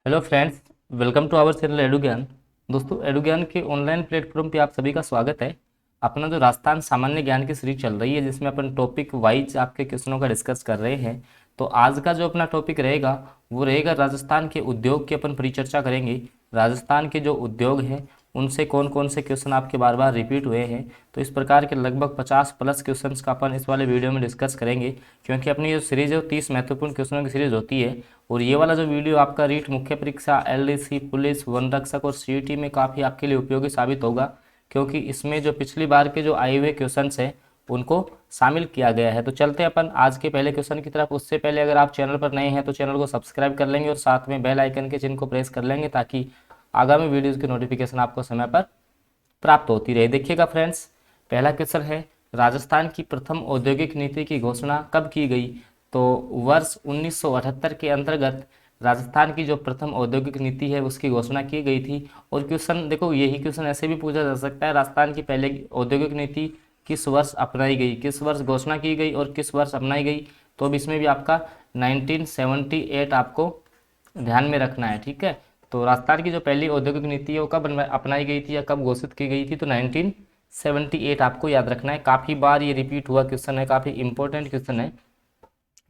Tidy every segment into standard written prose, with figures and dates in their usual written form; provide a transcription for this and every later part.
Hello friends, welcome to our channel Edu Gyan. दोस्तों, एडु ज्ञान के ऑनलाइन प्लेटफॉर्म पे आप सभी का स्वागत है। अपना जो राजस्थान सामान्य ज्ञान की सीरीज चल रही है, जिसमें अपन टॉपिक वाइज आपके क्वेश्चनों का डिस्कस कर रहे हैं। तो आज का जो अपना टॉपिक रहेगा वो रहेगा राजस्थान के उद्योग की अपन परिचर्चा करेंगे। राजस्थान के जो उद्योग हैं उनसे कौन कौन से क्वेश्चन आपके बार बार रिपीट हुए हैं। तो इस प्रकार के लगभग 50 प्लस क्वेश्चंस का अपन इस वाले वीडियो में डिस्कस करेंगे, क्योंकि अपनी जो सीरीज है वो 30 महत्वपूर्ण क्वेश्चनों की सीरीज होती है। और ये वाला जो वीडियो आपका रीट मुख्य परीक्षा, एलडीसी, पुलिस, वन रक्षक और सीईटी में काफ़ी आपके लिए उपयोगी साबित होगा, क्योंकि इसमें जो पिछली बार के जो आए हुए क्वेश्चंस हैं उनको शामिल किया गया है। तो चलते हैं अपन आज के पहले क्वेश्चन की तरफ। उससे पहले अगर आप चैनल पर नए हैं तो चैनल को सब्सक्राइब कर लेंगे और साथ में बेल आइकन के चिन्ह को प्रेस कर लेंगे, ताकि आगामी वीडियोज़ की नोटिफिकेशन आपको समय पर प्राप्त होती रहे। देखिएगा फ्रेंड्स, पहला क्वेश्चन है, राजस्थान की प्रथम औद्योगिक नीति की घोषणा कब की गई? तो वर्ष 1978 के अंतर्गत राजस्थान की जो प्रथम औद्योगिक नीति है उसकी घोषणा की गई थी। और क्वेश्चन देखो, यही क्वेश्चन ऐसे भी पूछा जा सकता है, राजस्थान की पहले औद्योगिक नीति किस वर्ष अपनाई गई, किस वर्ष घोषणा की गई और किस वर्ष अपनाई गई। तो अब इसमें भी आपका 1978 आपको ध्यान में रखना है, ठीक है। तो राजस्थान की जो पहली औद्योगिक नीति है वो कब अपनाई गई थी या कब घोषित की गई थी? तो 1978 आपको याद रखना है। काफ़ी बार ये रिपीट हुआ क्वेश्चन है, काफ़ी इंपॉर्टेंट क्वेश्चन है,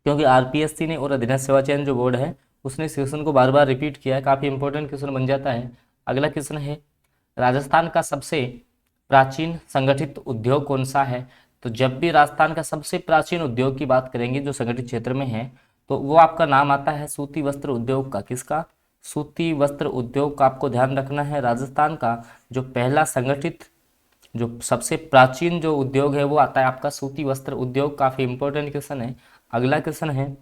क्योंकि आरपीएससी ने और अधीनस्थ सेवा चयन जो बोर्ड है उसने इस क्वेश्चन को बार बार रिपीट किया है, काफ़ी इंपॉर्टेंट क्वेश्चन बन जाता है। अगला क्वेश्चन है, राजस्थान का सबसे प्राचीन संगठित उद्योग कौन सा है? तो जब भी राजस्थान का सबसे प्राचीन उद्योग की बात करेंगे जो संगठित क्षेत्र में है, तो वो आपका नाम आता है सूती वस्त्र उद्योग का। किसका? सूती वस्त्र उद्योग का आपको ध्यान रखना है। राजस्थान का जो पहला संगठित, जो सबसे प्राचीन जो उद्योग है वो आता है आपका सूती वस्त्र उद्योग। काफ़ी इंपॉर्टेंट क्वेश्चन है। अगला क्वेश्चन है,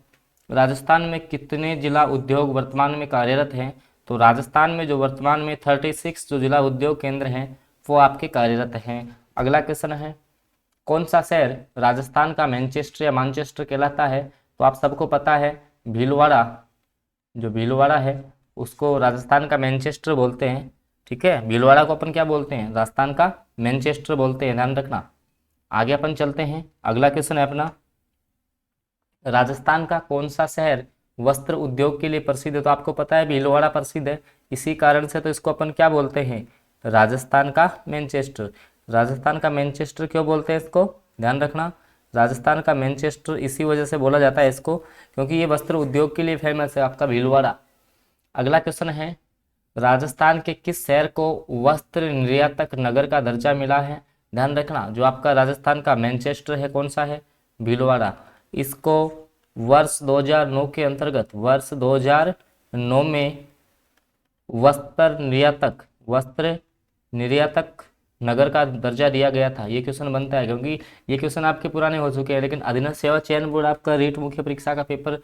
राजस्थान में कितने जिला उद्योग वर्तमान में कार्यरत हैं? तो राजस्थान में जो वर्तमान में 36 जो जिला उद्योग केंद्र हैं वो आपके कार्यरत हैं। अगला क्वेश्चन है, कौन सा शहर राजस्थान का मैनचेस्टर या मानचेस्टर कहलाता है? तो आप सबको पता है, भीलवाड़ा। जो भीलवाड़ा है उसको राजस्थान का मैनचेस्टर बोलते हैं, ठीक है। भीलवाड़ा को अपन क्या बोलते हैं? राजस्थान का मैनचेस्टर बोलते हैं, ध्यान रखना। आगे अपन चलते हैं। अगला क्वेश्चन है अपना, राजस्थान का कौन सा शहर वस्त्र उद्योग के लिए प्रसिद्ध है? तो आपको पता है भीलवाड़ा प्रसिद्ध है, इसी कारण से तो इसको अपन क्या बोलते हैं? राजस्थान का मैनचेस्टर। राजस्थान का मैनचेस्टर क्यों बोलते हैं इसको? ध्यान रखना, राजस्थान का मैनचेस्टर इसी वजह से बोला जाता है इसको, क्योंकि ये वस्त्र उद्योग के लिए फेमस है, आपका भीलवाड़ा। अगला क्वेश्चन है, राजस्थान के किस शहर को वस्त्र निर्यातक नगर का दर्जा मिला है? ध्यान रखना, जो आपका राजस्थान का मैनचेस्टर है कौन सा है? भीलवाड़ा। इसको वर्ष 2009 के अंतर्गत, वर्ष 2009 में वस्त्र निर्यातक नगर का दर्जा दिया गया था। ये क्वेश्चन बनता है, क्योंकि ये क्वेश्चन आपके पुराने हो चुके हैं, लेकिन अधीनस्थ सेवा चयन बोर्ड आपका रीट मुख्य परीक्षा का पेपर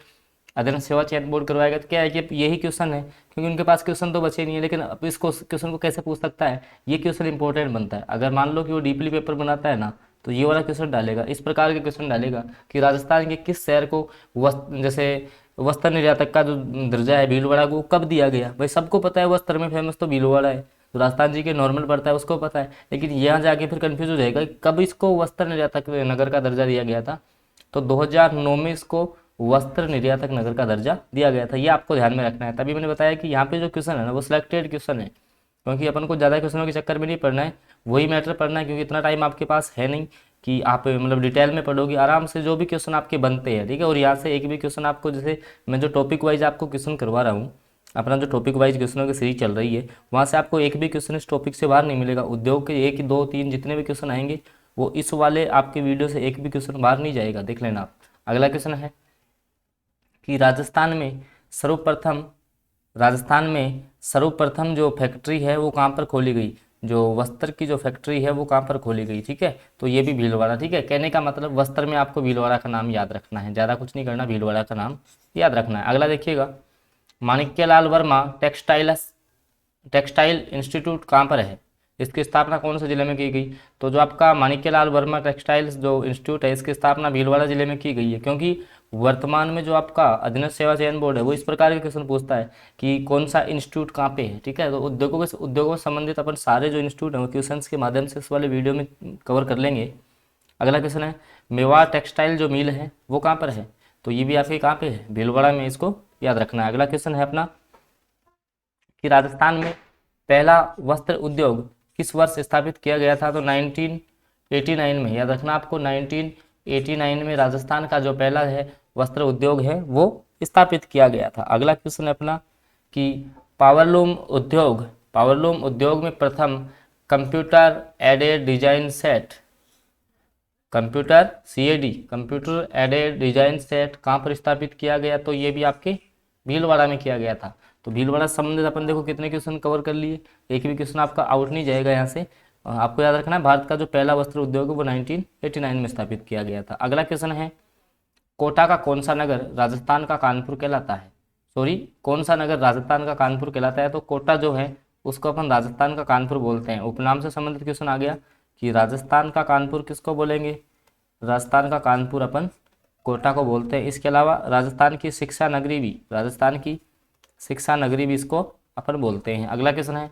अधीनस्थ सेवा चयन बोर्ड करवाएगा। तो क्या है कि यही क्वेश्चन है, क्योंकि उनके पास क्वेश्चन तो बचे नहीं है, लेकिन अब इसको क्वेश्चन को कैसे पूछ सकता है? ये क्वेश्चन इंपॉर्टेंट बनता है। अगर मान लो कि वो डीपली पेपर बनाता है ना, तो ये वाला क्वेश्चन डालेगा, इस प्रकार के क्वेश्चन डालेगा कि राजस्थान के किस शहर को वस्त्र, जैसे वस्त्र निर्यातक का जो दर्जा है भीलवाड़ा को कब दिया गया? भाई सबको पता है वस्त्र में फेमस तो भीलवाड़ा है, तो राजस्थान जी के नॉर्मल पड़ता है उसको पता है, लेकिन यहाँ जाके फिर कंफ्यूज हो जाएगा कि कब इसको वस्त्र निर्यातक नगर का दर्जा दिया गया था। तो 2009 में इसको वस्त्र निर्यातक नगर का दर्जा दिया गया था। ये आपको ध्यान में रखना है। तभी मैंने बताया कि यहाँ पे जो क्वेश्चन है ना वो सिलेक्टेड क्वेश्चन है, क्योंकि अपन को ज़्यादा क्वेश्चनों के चक्कर में नहीं पढ़ना है, वही मैटर पढ़ना है, क्योंकि इतना टाइम आपके पास है नहीं कि आप मतलब डिटेल में पढ़ोगे। आराम से जो भी क्वेश्चन आपके बनते हैं, ठीक है। और यहाँ से एक भी क्वेश्चन आपको, जैसे मैं जो टॉपिक वाइज आपको क्वेश्चन करवा रहा हूँ, अपना जो टॉपिक वाइज क्वेश्चनों की सीरीज चल रही है, वहाँ से आपको एक भी क्वेश्चन इस टॉपिक से बाहर नहीं मिलेगा। उद्योग के 1 2 3 जितने भी क्वेश्चन आएंगे वो इस वाले आपके वीडियो से एक भी क्वेश्चन बाहर नहीं जाएगा, देख लेना आप। अगला क्वेश्चन है कि राजस्थान में सर्वप्रथम जो फैक्ट्री है वो कहाँ पर खोली गई? जो वस्त्र की जो फैक्ट्री है वो कहाँ पर खोली गई, ठीक है। तो ये भी भीलवाड़ा, ठीक है। कहने का मतलब वस्त्र में आपको भीलवाड़ा का नाम याद रखना है, ज़्यादा कुछ नहीं करना, भीलवाड़ा का नाम याद रखना है। अगला देखिएगा, माणिक्यलाल वर्मा टेक्सटाइल इंस्टीट्यूट कहाँ पर है? इसकी स्थापना कौन से जिले में की गई? तो जो आपका माणिक्यलाल वर्मा टेक्सटाइल्स जो इंस्टीट्यूट है इसकी स्थापना भीलवाड़ा जिले में की गई है, क्योंकि वर्तमान में जो आपका अधीनस्थ सेवा चयन बोर्ड है वो इस प्रकार के क्वेश्चन पूछता है कि कौन सा इंस्टीट्यूट कहाँ पे है, ठीक है। तो उद्योगों से संबंधित अपन सारे जो इंस्टीट्यूट हैं वो क्वेश्चन के माध्यम से इस वाले वीडियो में कवर कर लेंगे। अगला क्वेश्चन है, मेवाड़ टेक्सटाइल जो मिल है वो कहाँ पर है? तो ये भी आपके कहाँ पे है? भीलवाड़ा में, इसको याद रखना है। अगला क्वेश्चन है अपना, कि राजस्थान में पहला वस्त्र उद्योग किस वर्ष स्थापित किया गया था, तो 1989 में। याद रखना आपको, 1989 में राजस्थान का जो पहला है वस्त्र उद्योग है वो स्थापित किया गया था। अगला क्वेश्चन है अपना कि पावरलूम उद्योग में प्रथम computer aided design set, computer aided design set कहाँ पर स्थापित किया गया, तो ये भी आपके भीलवाड़ा में किया गया था। तो भीलवाड़ा से संबंधित अपन देखो कितने क्वेश्चन कवर कर लिए, एक भी क्वेश्चन आपका आउट नहीं जाएगा यहाँ से। आपको याद रखना है भारत का जो पहला वस्त्र उद्योग है वो 1989 में स्थापित किया गया था। अगला क्वेश्चन है कोटा का कौन सा नगर राजस्थान का कानपुर कहलाता है, कौन सा नगर राजस्थान का कानपुर कहलाता है, तो कोटा जो है उसको अपन राजस्थान का कानपुर बोलते हैं। उपनाम से संबंधित क्वेश्चन आ गया कि राजस्थान का कानपुर किसको बोलेंगे, राजस्थान का कानपुर अपन कोटा को बोलते हैं। इसके अलावा राजस्थान की शिक्षा नगरी भी इसको अपन बोलते हैं। अगला क्वेश्चन है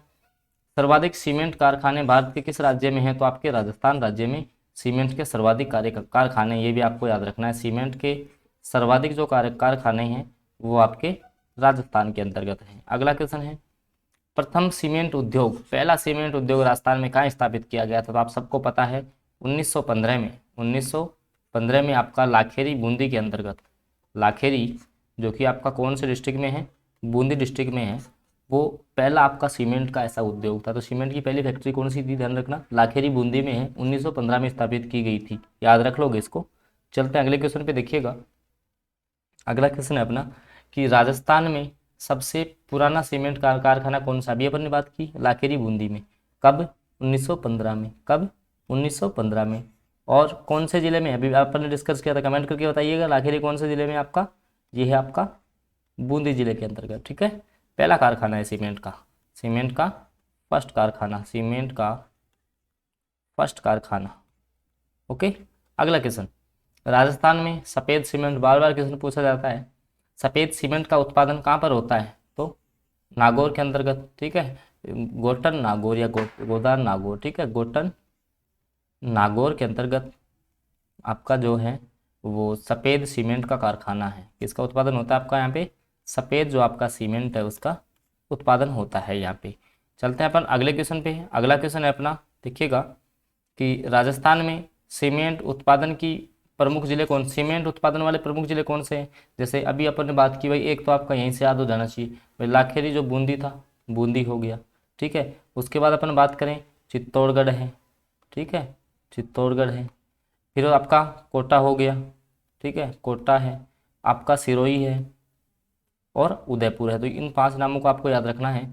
सर्वाधिक सीमेंट कारखाने भारत के किस राज्य में है, तो आपके राजस्थान राज्य में सीमेंट के सर्वाधिक कारखाने, ये भी आपको याद रखना है, सीमेंट के सर्वाधिक जो कारखाने हैं वो आपके राजस्थान के अंतर्गत हैं। अगला क्वेश्चन है प्रथम सीमेंट उद्योग, पहला सीमेंट उद्योग राजस्थान में कहाँ स्थापित किया गया था, तो आप सबको पता है 1915 में आपका लाखेरी बूंदी के अंतर्गत, लाखेरी जो कि आपका कौन से डिस्ट्रिक्ट में है, बूंदी डिस्ट्रिक्ट में है, वो पहला आपका सीमेंट का ऐसा उद्योग था। तो सीमेंट की पहली फैक्ट्री कौन सी थी, ध्यान रखना, लाखेरी बूंदी में है, 1915 में स्थापित की गई थी, याद रख लोगे इसको। चलते हैं अगले क्वेश्चन पे, देखिएगा अगला क्वेश्चन है अपना कि राजस्थान में सबसे पुराना सीमेंट कारखाना कौन सा, अभी अपन ने बात की लाखेरी बूंदी में, कब, 1915 में, कब, 1915 में। और कौन से जिले में, अभी अपन ने डिस्कस किया था, कमेंट करके बताइएगा लाखेरी कौन से जिले में आपका, ये है आपका बूंदी जिले के अंतर्गत, ठीक है। पहला कारखाना है सीमेंट का फर्स्ट कारखाना, ओके। अगला क्वेश्चन, राजस्थान में सफ़ेद सीमेंट, बार बार क्वेश्चन पूछा जाता है, सफ़ेद सीमेंट का उत्पादन कहाँ पर होता है, तो नागौर के अंतर्गत, ठीक है, गोटन नागौर या गोदान नागौर, ठीक है, गोटन नागौर के अंतर्गत आपका जो है वो सफ़ेद सीमेंट का कारखाना है। किसका उत्पादन होता है आपका यहाँ पे, सफ़ेद जो आपका सीमेंट है उसका उत्पादन होता है यहाँ पे। चलते हैं अपन अगले क्वेश्चन पे। अगला क्वेश्चन है अपना, देखिएगा कि राजस्थान में सीमेंट उत्पादन की प्रमुख जिले कौन, सीमेंट उत्पादन वाले प्रमुख जिले कौन से हैं, जैसे अभी अपन ने बात की भाई, एक तो आपका यहीं से याद हो जाना चाहिए भाई, लाखेरी जो बूंदी था, बूंदी हो गया, ठीक है। उसके बाद अपन बात करें चित्तौड़गढ़ है, ठीक है, चित्तौड़गढ़ है। फिर आपका कोटा हो गया, ठीक है, कोटा है, आपका सिरोही है और उदयपुर है। तो इन 5 नामों को आपको याद रखना है,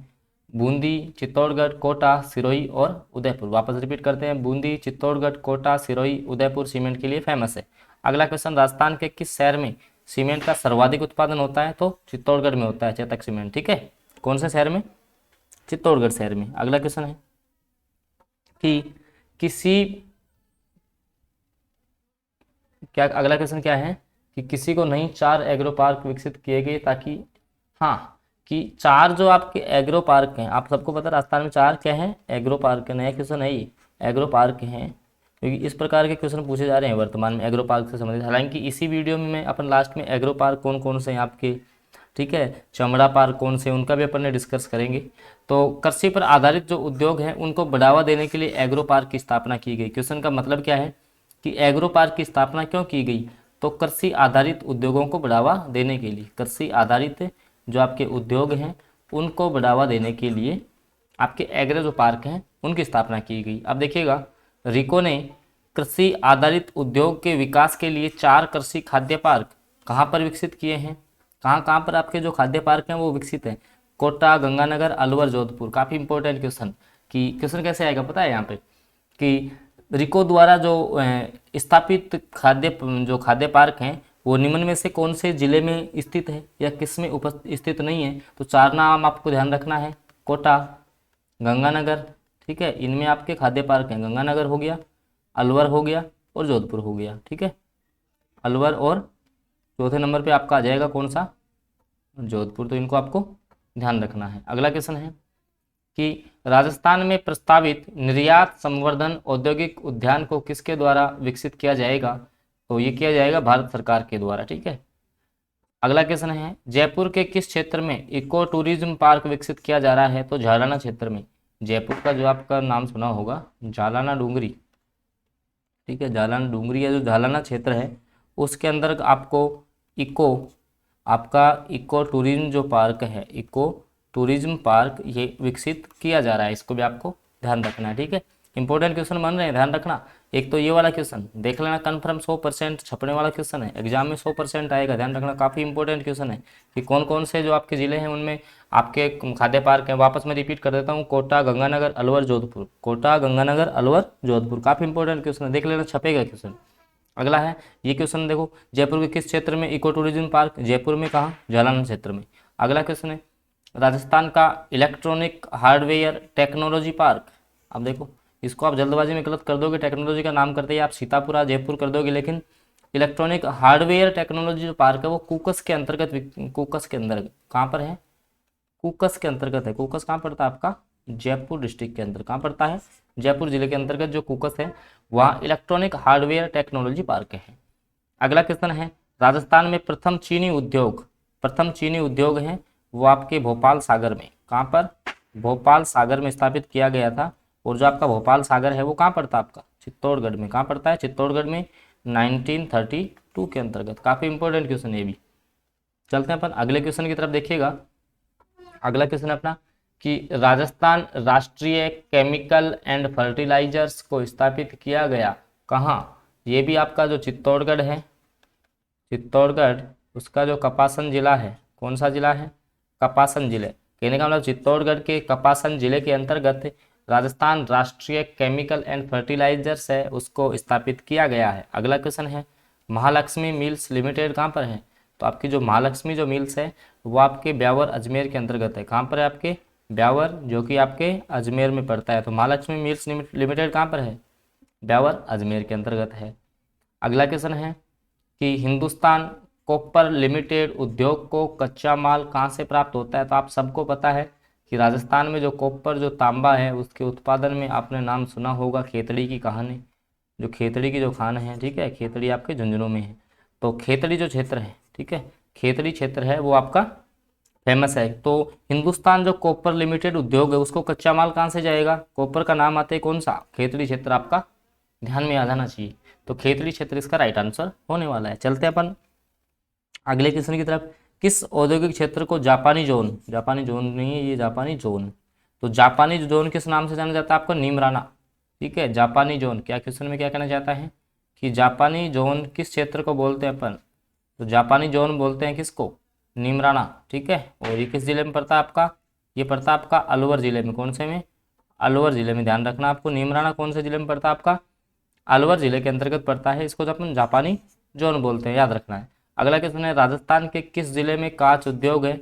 बूंदी, चित्तौड़गढ़, कोटा, सिरोही और उदयपुर। वापस रिपीट करते हैं, बूंदी, चित्तौड़गढ़, कोटा, सिरोही, उदयपुर सीमेंट के लिए फेमस है। अगला क्वेश्चन, राजस्थान के किस शहर में सीमेंट का सर्वाधिक उत्पादन होता है, तो चित्तौड़गढ़ में होता है चेतक सीमेंट, ठीक है। कौन से शहर में, चित्तौड़गढ़ शहर में। अगला क्वेश्चन है कि अगला क्वेश्चन क्या है कि किसी को नहीं 4 एग्रो पार्क विकसित किए गए ताकि, हाँ, कि 4 जो आपके एग्रो पार्क हैं, आप सबको पता है राजस्थान में 4 क्या हैं, एग्रो पार्क, नया क्वेश्चन है ये, एग्रो पार्क हैं, क्योंकि इस प्रकार के क्वेश्चन पूछे जा रहे हैं वर्तमान में एग्रो पार्क से संबंधित। हालांकि इसी वीडियो में मैं अपन लास्ट में एग्रो पार्क कौन कौन से हैं आपके, ठीक है, चमड़ा पार्क कौन से, उनका भी अपन ने डिस्कस करेंगे। तो कृषि पर आधारित जो उद्योग हैं उनको बढ़ावा देने के लिए एग्रो पार्क की स्थापना की गई। क्वेश्चन का मतलब क्या है कि एग्रो पार्क की स्थापना क्यों की गई, तो कृषि आधारित उद्योगों को बढ़ावा देने के लिए, कृषि आधारित जो आपके उद्योग हैं उनको बढ़ावा देने के लिए आपके एग्रो जो पार्क हैं उनकी स्थापना की गई। अब देखिएगा, रिको ने कृषि आधारित उद्योग के विकास के लिए 4 कृषि खाद्य पार्क कहाँ पर विकसित किए हैं, कहाँ पर आपके जो खाद्य पार्क हैं वो विकसित हैं, कोटा, गंगानगर, अलवर, जोधपुर। काफ़ी इंपॉर्टेंट क्वेश्चन, कि क्वेश्चन कैसे आएगा पता है यहाँ पे, कि रिको द्वारा जो स्थापित खाद्य पार्क हैं वो निम्न में से कौन से जिले में स्थित है या किस में स्थित नहीं है, तो 4 नाम आपको ध्यान रखना है, कोटा, गंगानगर, ठीक है, इनमें आपके खाद्य पार्क हैं, गंगानगर हो गया, अलवर हो गया और जोधपुर हो गया, ठीक है, अलवर और चौथे नंबर पे आपका आ जाएगा कौन सा, जोधपुर। तो इनको आपको ध्यान रखना है। अगला क्वेश्चन है कि राजस्थान में प्रस्तावित निर्यात संवर्धन औद्योगिक उद्यान को किसके द्वारा विकसित किया जाएगा, तो ये किया जाएगा भारत सरकार के द्वारा, ठीक है। अगला क्वेश्चन है, जयपुर के किस क्षेत्र में इको टूरिज्म पार्क विकसित किया जा रहा है? तो जालाना क्षेत्र में। जयपुर का जो आपका नाम सुना होगा जालाना डूंगरी, ठीक है, जालाना डूंगरी या जो जालाना क्षेत्र है उसके अंदर आपको इको आपका इको टूरिज्म जो पार्क है, इको टूरिज्म पार्क ये विकसित किया जा रहा है। इसको भी आपको ध्यान रखना है, ठीक है। इंपॉर्टेंट क्वेश्चन बन रहे हैं, ध्यान रखना। एक तो ये वाला क्वेश्चन देख लेना, कन्फर्म 100% छपने वाला क्वेश्चन है, एग्जाम में 100% आएगा, ध्यान रखना। काफ़ी इंपॉर्टेंट क्वेश्चन है कि कौन कौन से जो आपके ज़िले हैं उनमें आपके खाद्य पार्क हैं। वापस मैं रिपीट कर देता हूँ, कोटा, गंगानगर, अलवर, जोधपुर। कोटा, गंगानगर, अलवर, जोधपुर। काफ़ी इंपॉर्टेंट क्वेश्चन है, देख लेना, छपेगा क्वेश्चन। अगला है ये क्वेश्चन देखो, जयपुर के किस क्षेत्र में इको टूरिज्म पार्क? जयपुर में कहाँ? जालना क्षेत्र में। अगला क्वेश्चन है, राजस्थान का इलेक्ट्रॉनिक हार्डवेयर टेक्नोलॉजी पार्क। अब देखो, इसको आप जल्दबाजी में गलत कर दोगे, टेक्नोलॉजी का नाम करते ही आप सीतापुरा जयपुर कर दोगे, लेकिन इलेक्ट्रॉनिक हार्डवेयर टेक्नोलॉजी जो पार्क है वो कुकस के अंतर्गत, कुकस के अंदर कहाँ पर है? कुकस के अंतर्गत है। कुकस कहाँ पड़ता है आपका? जयपुर डिस्ट्रिक्ट के अंदर। कहाँ पड़ता है? जयपुर जिले के अंतर्गत जो कुकस है वहाँ इलेक्ट्रॉनिक हार्डवेयर टेक्नोलॉजी पार्क है। अगला क्वेश्चन है, राजस्थान में प्रथम चीनी उद्योग है वो आपके भोपाल सागर में। कहाँ पर? भोपाल सागर में स्थापित किया गया था। और जो आपका भोपाल सागर है वो कहाँ पड़ता है आपका? चित्तौड़गढ़ में। कहाँ पड़ता है? चित्तौड़गढ़ में 1932 के अंतर्गत। काफ़ी इंपॉर्टेंट क्वेश्चन है ये भी। चलते हैं अपन अगले क्वेश्चन की तरफ, देखिएगा। अगला क्वेश्चन अपना कि राजस्थान राष्ट्रीय केमिकल एंड फर्टिलाइजर्स को स्थापित किया गया कहाँ? ये भी आपका जो चित्तौड़गढ़ है, चित्तौड़गढ़, उसका जो कपासन जिला है, कौन सा जिला है? कपासन जिले। कहने का मतलब चित्तौड़गढ़ के कपासन जिले के अंतर्गत राजस्थान राष्ट्रीय केमिकल एंड फर्टिलाइजर्स है उसको स्थापित किया गया है। अगला क्वेश्चन है, महालक्ष्मी मिल्स लिमिटेड कहाँ पर है? तो आपकी जो महालक्ष्मी जो मिल्स है वो आपके ब्यावर अजमेर के अंतर्गत है। कहाँ पर है? आपके ब्यावर, जो कि आपके अजमेर में पड़ता है। तो महालक्ष्मी मिल्स लिमिटेड कहाँ पर है? ब्यावर अजमेर के अंतर्गत है। अगला क्वेश्चन है कि हिंदुस्तान कॉपर लिमिटेड उद्योग को कच्चा माल कहाँ से प्राप्त होता है? तो आप सबको पता है कि राजस्थान में जो कॉपर जो तांबा है उसके उत्पादन में आपने नाम सुना होगा खेतड़ी की कहानी, जो खेतड़ी की जो खान है, ठीक है, खेतड़ी आपके झुंझुनू में है। तो खेतड़ी जो क्षेत्र है, ठीक है, खेतड़ी क्षेत्र है वो आपका फेमस है। तो हिंदुस्तान जो कॉपर लिमिटेड उद्योग है उसको कच्चा माल कहाँ से जाएगा? कॉपर का नाम आते है कौन सा? खेतड़ी क्षेत्र आपका ध्यान में आ जाना चाहिए। तो खेतड़ी क्षेत्र इसका राइट आंसर होने वाला है। चलते हैं अपन अगले क्वेश्चन की तरफ। किस औद्योगिक क्षेत्र को जापानी जोन नहीं है, ये जापानी जोन, तो जापानी जोन किस नाम से जाना जाता है आपको? नीमराना, ठीक है, जापानी जोन। क्या क्वेश्चन में क्या कहना चाहता है कि जापानी जोन किस क्षेत्र को बोलते हैं अपन? तो जापानी जोन बोलते हैं किसको? नीमराना, ठीक है। और ये किस जिले में पड़ता है आपका? ये पड़ता है आपका अलवर जिले में। कौन से में? अलवर जिले में। ध्यान रखना आपको, नीमराना कौन से जिले में पड़ता है आपका? अलवर जिले के अंतर्गत पड़ता है। इसको तो अपन जापानी जोन बोलते हैं, याद रखना है। अगला क्वेश्चन है, राजस्थान के किस जिले में कांच उद्योग है?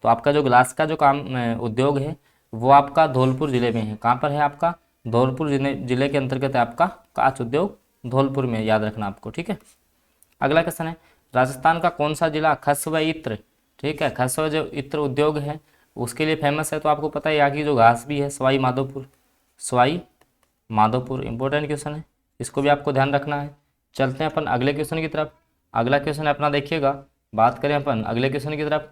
तो आपका जो ग्लास का जो काम उद्योग है वो आपका धौलपुर जिले में है। कहाँ पर है आपका? धौलपुर जिले के अंतर्गत है आपका कांच उद्योग, धौलपुर में, याद रखना आपको, ठीक है। अगला क्वेश्चन है, राजस्थान का कौन सा जिला खस व इत्र, ठीक है, खस व जो इत्र उद्योग है उसके लिए फेमस है? तो आपको पता है यहाँ की जो घास भी है सवाई माधोपुर, सवाई माधोपुर। इंपॉर्टेंट क्वेश्चन है, इसको भी आपको ध्यान रखना है। चलते हैं अपन अगले क्वेश्चन की तरफ। अगला क्वेश्चन अपना देखिएगा, बात करें अपन अगले क्वेश्चन की तरफ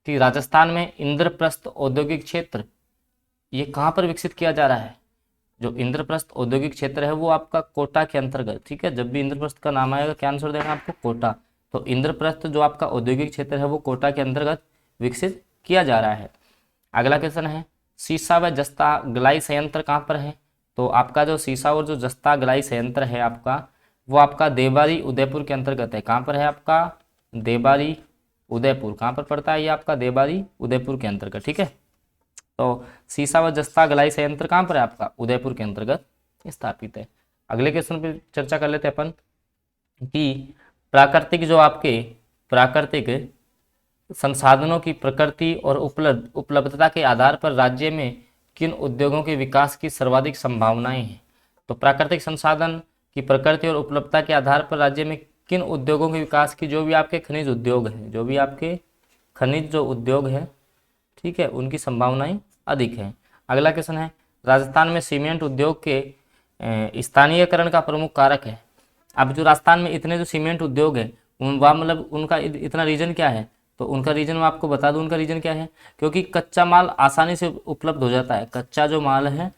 कि राजस्थान में इंद्रप्रस्थ औद्योगिक क्षेत्र ये कहाँ पर विकसित किया जा रहा है? जो इंद्रप्रस्थ औद्योगिक क्षेत्र है वो आपका कोटा के अंतर्गत, ठीक है। जब भी इंद्रप्रस्थ का नाम आएगा क्या आंसर देना आपको? कोटा। तो इंद्रप्रस्थ जो आपका औद्योगिक क्षेत्र है वो कोटा के अंतर्गत विकसित किया जा रहा है। अगला क्वेश्चन है, सीसा व जस्ता गलाई संयंत्र कहाँ पर है? तो आपका जो सीसा और जो जस्ता गलाई संयंत्र है आपका वो आपका देवारी उदयपुर के अंतर्गत है। कहाँ पर है आपका? देवारी उदयपुर। कहाँ पर पड़ता है ये आपका? देवारी उदयपुर के अंतर्गत, ठीक है। तो सीसा व जस्ता गलाई संयंत्र कहाँ पर है आपका? उदयपुर के अंतर्गत स्थापित है। अगले क्वेश्चन पर चर्चा कर लेते हैं अपन कि प्राकृतिक जो आपके प्राकृतिक संसाधनों की प्रकृति और उपलब्धता के आधार पर राज्य में किन उद्योगों के विकास की सर्वाधिक संभावनाएं हैं? तो प्राकृतिक संसाधन की प्रकृति और उपलब्धता के आधार पर राज्य में किन उद्योगों के विकास की, जो भी आपके खनिज उद्योग है, जो भी आपके खनिज जो उद्योग है, ठीक है, उनकी संभावनाएं अधिक हैं। अगला क्वेश्चन है, राजस्थान में सीमेंट उद्योग के स्थानीयकरण का प्रमुख कारक है। अब जो राजस्थान में इतने जो सीमेंट उद्योग है वह मतलब उनका इतना रीजन क्या है? तो उनका रीज़न मैं आपको बता दूं, उनका रीज़न क्या है, क्योंकि कच्चा माल आसानी से उपलब्ध हो जाता है। कच्चा जो माल है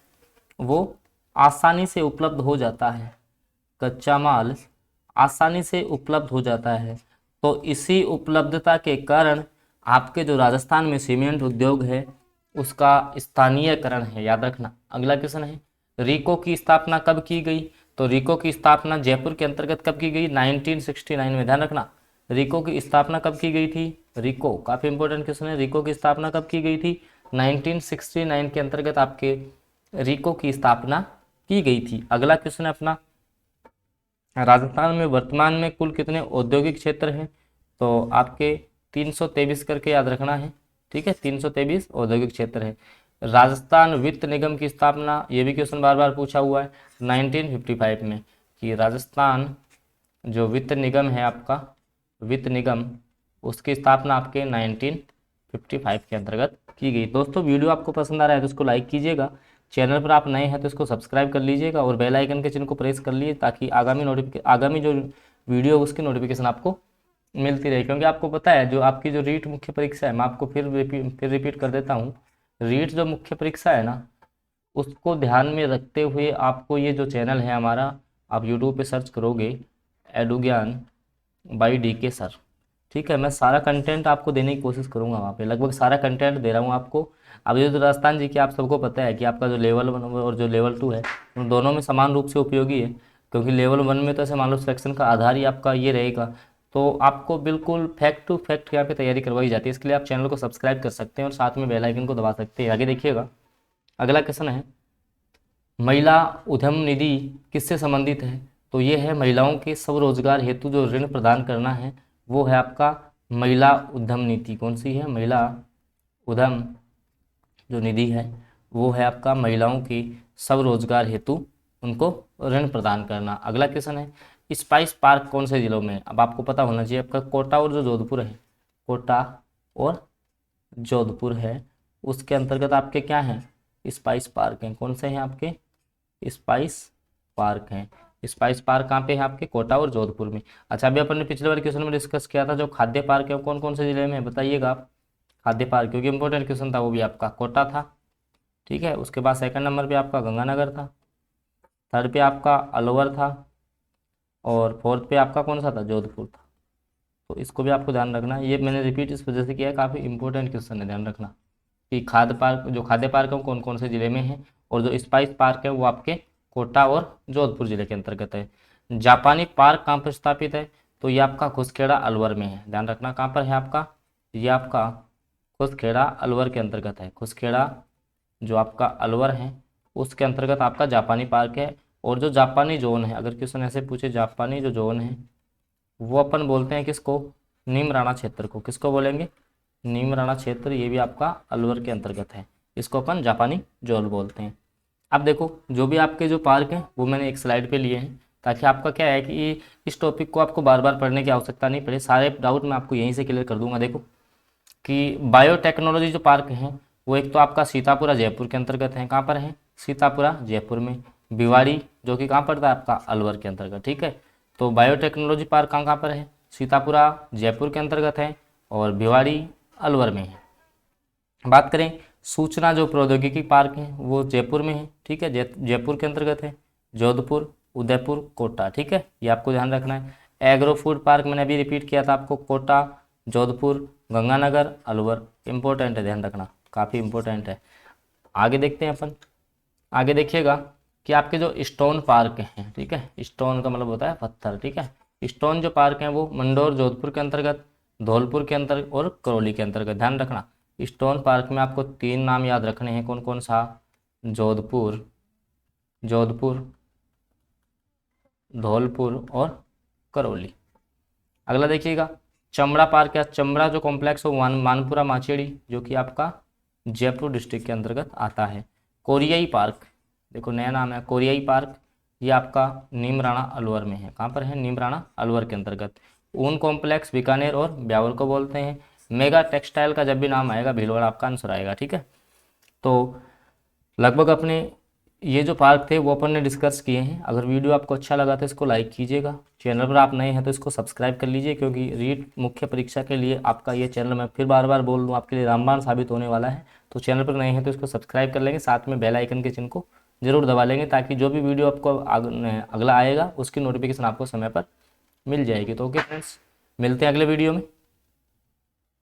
वो आसानी से उपलब्ध हो जाता है, कच्चा माल आसानी से उपलब्ध हो जाता है। तो इसी उपलब्धता के कारण आपके जो राजस्थान में सीमेंट उद्योग है उसका स्थानीयकरण है, याद रखना। अगला क्वेश्चन है, रीको की स्थापना कब की गई? तो रीको की स्थापना जयपुर के अंतर्गत कब की गई? 1969 में। ध्यान रखना, रीको की स्थापना कब की गई थी? रीको काफी इंपॉर्टेंट क्वेश्चन है। रीको की स्थापना कब की गई थी? 1969 के अंतर्गत आपके रीको की स्थापना की गई थी। अगला क्वेश्चन है अपना, राजस्थान में वर्तमान में कुल कितने औद्योगिक क्षेत्र हैं? तो आपके 323 करके याद रखना है, ठीक है, 323 औद्योगिक क्षेत्र है। राजस्थान वित्त निगम की स्थापना, ये भी क्वेश्चन बार बार पूछा हुआ है, 1955 में, कि राजस्थान जो वित्त निगम है आपका, वित्त निगम, उसकी स्थापना आपके 1955 के अंतर्गत की गई। दोस्तों वीडियो आपको पसंद आ रहा है तो इसको लाइक कीजिएगा, चैनल पर आप नए हैं तो इसको सब्सक्राइब कर लीजिएगा और बेल आइकन के चिन्ह को प्रेस कर लीजिए ताकि आगामी जो वीडियो उसकी नोटिफिकेशन आपको मिलती रहे। क्योंकि आपको पता है जो आपकी जो रीट मुख्य परीक्षा है, मैं आपको फिर रिपीट कर देता हूँ, रीट जो मुख्य परीक्षा है ना, उसको ध्यान में रखते हुए आपको ये जो चैनल है हमारा, आप यूट्यूब पे सर्च करोगे एडुज्ञान बाई DK सर, ठीक है, मैं सारा कंटेंट आपको देने की कोशिश करूंगा, वहाँ पे लगभग सारा कंटेंट दे रहा हूँ आपको। अब ये जो राजस्थान जी की आप सबको पता है कि आपका जो लेवल 1 और जो लेवल 2 है उन दोनों में समान रूप से उपयोगी है, क्योंकि लेवल 1 में तो ऐसे मान लो सिलेक्शन का आधार ही आपका ये रहेगा, तो आपको बिल्कुल फैक्ट टू फैक्ट यहाँ पे तैयारी करवाई जाती है। इसके लिए आप चैनल को सब्सक्राइब कर सकते हैं और साथ में बेल आइकन को दबा सकते हैं। आगे देखिएगा, अगला क्वेश्चन है, महिला उद्यम निधि किससे संबंधित है? तो ये है महिलाओं के स्वरोजगार हेतु जो ऋण प्रदान करना है वो है आपका महिला उद्यम नीति। कौन सी है? महिला उद्यम जो निधि है वो है आपका महिलाओं की स्वरोजगार हेतु उनको ऋण प्रदान करना। अगला क्वेश्चन है, स्पाइस पार्क कौन से जिलों में है? अब आपको पता होना चाहिए, आपका कोटा और जो जोधपुर है, कोटा और जोधपुर है, उसके अंतर्गत आपके क्या हैं? स्पाइस पार्क हैं। कौन से हैं आपके? स्पाइस पार्क हैं। स्पाइस पार्क कहाँ पे है? आपके कोटा और जोधपुर में। अच्छा, अभी अपन ने पिछले बार क्वेश्चन में डिस्कस किया था जो खाद्य पार्क है वो कौन कौन से जिले में है, बताइएगा आप। खाद्य पार्क, क्योंकि इंपॉर्टेंट क्वेश्चन था, वो भी आपका कोटा था, ठीक है। उसके बाद सेकंड नंबर पे आपका गंगानगर था, थर्ड पे आपका अलवर था और फोर्थ पे आपका कौन सा था? जोधपुर था। तो इसको भी आपको ध्यान रखना है, ये मैंने रिपीट इस वजह से किया है, काफ़ी इंपॉर्टेंट क्वेश्चन है, ध्यान रखना कि खाद्य पार्क है वो कौन कौन से जिले में है, और जो स्पाइस पार्क है वो आपके कोटा और जोधपुर जिले के अंतर्गत है। जापानी पार्क कहाँ पर स्थापित है? तो ये आपका खुसखेड़ा अलवर में है, ध्यान रखना कहाँ पर है आपका, ये आपका खुसखेड़ा अलवर के अंतर्गत है। खुसखेड़ा जो आपका अलवर है उसके अंतर्गत आपका जापानी पार्क है। और जो जापानी जोन है, अगर क्वेश्चन ऐसे पूछे, जापानी जो जोन है वो अपन बोलते हैं किसको? नीमराणा क्षेत्र को। किसको बोलेंगे? नीमराणा क्षेत्र, ये भी आपका अलवर के अंतर्गत है, इसको अपन जापानी जोन बोलते हैं। अब देखो, जो भी आपके जो पार्क हैं वो मैंने एक स्लाइड पे लिए हैं ताकि आपका क्या है कि इस टॉपिक को आपको बार बार पढ़ने की आवश्यकता नहीं पड़े, सारे डाउट मैं आपको यहीं से क्लियर कर दूंगा। देखो कि बायोटेक्नोलॉजी जो पार्क हैं वो एक तो आपका सीतापुरा जयपुर के अंतर्गत है। कहाँ पर है? सीतापुरा जयपुर में। भिवाड़ी जो कि कहाँ पड़ता है? आपका अलवर के अंतर्गत, ठीक है। तो बायोटेक्नोलॉजी पार्क कहाँ कहाँ पर है? सीतापुरा जयपुर के अंतर्गत है और भिवाड़ी अलवर में है। बात करें सूचना जो प्रौद्योगिकी पार्क है वो जयपुर में है, ठीक है, जयपुर के अंतर्गत है। जोधपुर, उदयपुर, कोटा, ठीक है, ये आपको ध्यान रखना है। एग्रो फूड पार्क मैंने अभी रिपीट किया था आपको, कोटा, जोधपुर, गंगानगर, अलवर। इंपॉर्टेंट है, ध्यान रखना, काफ़ी इंपॉर्टेंट है। आगे देखते हैं अपन, आगे देखिएगा कि आपके जो स्टोन पार्क हैं, ठीक है, स्टोन का मतलब होता है पत्थर, ठीक है। स्टोन जो पार्क हैं वो मंडौर जोधपुर के अंतर्गत, धौलपुर के अंतर्गत और करौली के अंतर्गत। ध्यान रखना, स्टोन पार्क में आपको 3 नाम याद रखने हैं। कौन कौन सा? जोधपुर, धौलपुर और करौली। अगला देखिएगा चमड़ा पार्क या चमड़ा जो कॉम्प्लेक्स हो मानपुरा माचेड़ी, जो कि आपका जयपुर डिस्ट्रिक्ट के अंतर्गत आता है। कोरियाई पार्क, देखो नया नाम है कोरियाई पार्क, ये आपका नीमराणा अलवर में है। कहाँ पर है? नीमराणा अलवर के अंतर्गत। ऊन कॉम्प्लेक्स बीकानेर और ब्यावर को बोलते हैं। मेगा टेक्सटाइल का जब भी नाम आएगा भीलवाड़ा आपका आंसर आएगा, ठीक है। तो लगभग अपने ये जो पार्ट थे वो अपन ने डिस्कस किए हैं। अगर वीडियो आपको अच्छा लगा तो इसको लाइक कीजिएगा। चैनल पर आप नए हैं तो इसको सब्सक्राइब कर लीजिए, क्योंकि रीट मुख्य परीक्षा के लिए आपका ये चैनल, मैं फिर बार बार बोल दूँ, आपके लिए रामबाण साबित होने वाला है। तो चैनल पर नए हैं तो इसको सब्सक्राइब कर लेंगे, साथ में बेल आइकन के चिन्ह को जरूर दबा लेंगे, ताकि जो भी वीडियो आपको अगला आएगा उसकी नोटिफिकेशन आपको समय पर मिल जाएगी। तो ओके फ्रेंड्स, मिलते हैं अगले वीडियो में।